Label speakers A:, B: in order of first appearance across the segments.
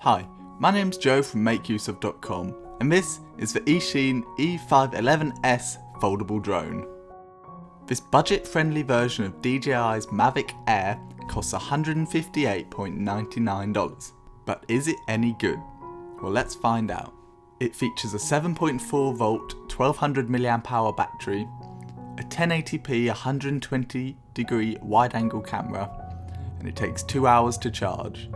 A: Hi, my name's Joe from makeuseof.com and this is the Eachine E511S foldable drone. This budget-friendly version of DJI's Mavic Air costs $158.99. But is it any good? Well, let's find out. It features a 7.4 volt 1200 mAh battery, a 1080p 120 degree wide angle camera, and it takes 2 hours to charge.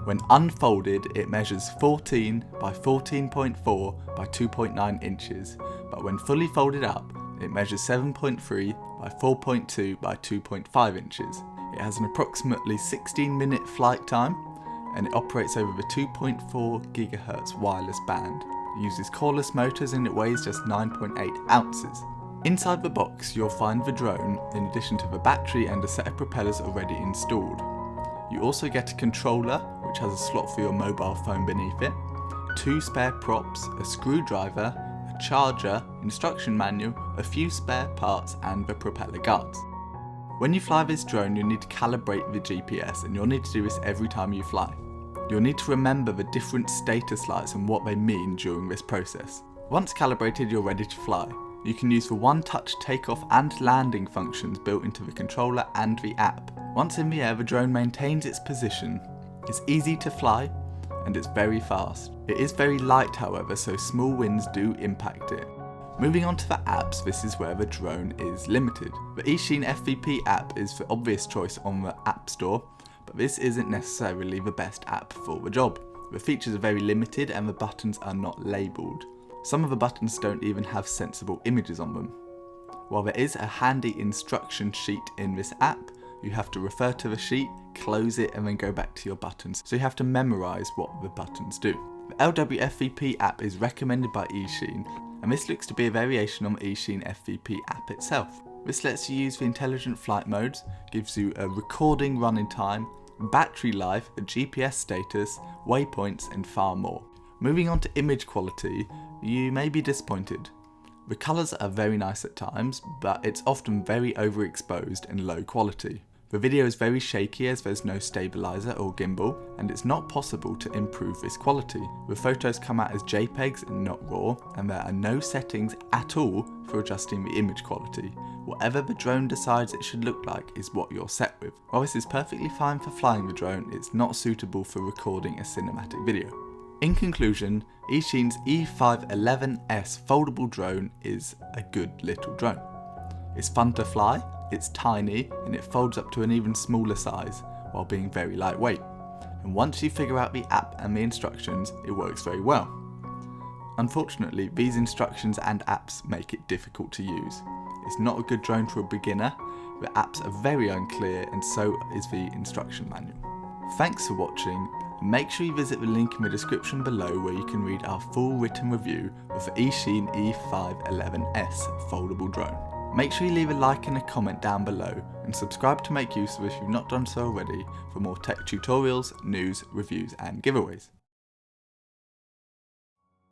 A: When unfolded, it measures 14 by 14.4 by 2.9 inches, but when fully folded up, it measures 7.3 by 4.2 by 2.5 inches. It has an approximately 16-minute flight time, and it operates over the 2.4 GHz wireless band. It uses cordless motors and it weighs just 9.8 ounces. Inside the box, you'll find the drone, in addition to the battery and a set of propellers already installed. You also get a controller, which has a slot for your mobile phone beneath it, 2 spare props, a screwdriver, a charger, instruction manual, a few spare parts and the propeller guards. When you fly this drone, you'll need to calibrate the GPS, and you'll need to do this every time you fly. You'll need to remember the different status lights and what they mean during this process. Once calibrated, you're ready to fly. You can use the one-touch takeoff and landing functions built into the controller and the app. Once in the air, the drone maintains its position. It's easy to fly, and it's very fast. It is very light, however, so small winds do impact it. Moving on to the apps, this is where the drone is limited. The Eachine FVP app is the obvious choice on the App Store, but this isn't necessarily the best app for the job. The features are very limited and the buttons are not labelled. Some of the buttons don't even have sensible images on them. While there is a handy instruction sheet in this app, you have to refer to the sheet, close it and then go back to your buttons, so you have to memorise what the buttons do. The LFVP app is recommended by Eachine, and this looks to be a variation on the Eachine FVP app itself. This lets you use the intelligent flight modes, gives you a recording running time, battery life, a GPS status, waypoints and far more. Moving on to image quality, you may be disappointed. The colours are very nice at times, but it's often very overexposed and low quality. The video is very shaky as there's no stabilizer or gimbal, and it's not possible to improve this quality. The photos come out as JPEGs and not RAW, and there are no settings at all for adjusting the image quality. Whatever the drone decides it should look like is what you're set with. While this is perfectly fine for flying the drone, it's not suitable for recording a cinematic video. In conclusion, Eachine's E511S foldable drone is a good little drone. It's fun to fly, it's tiny, and it folds up to an even smaller size while being very lightweight. And once you figure out the app and the instructions, it works very well. Unfortunately, these instructions and apps make it difficult to use. It's not a good drone for a beginner, the apps are very unclear and so is the instruction manual. Thanks for watching. Make sure you visit the link in the description below where you can read our full written review of the Eachine E511S foldable drone. Make sure you leave a like and a comment down below and subscribe to Make Use of if you've not done so already for more tech tutorials, news, reviews and giveaways.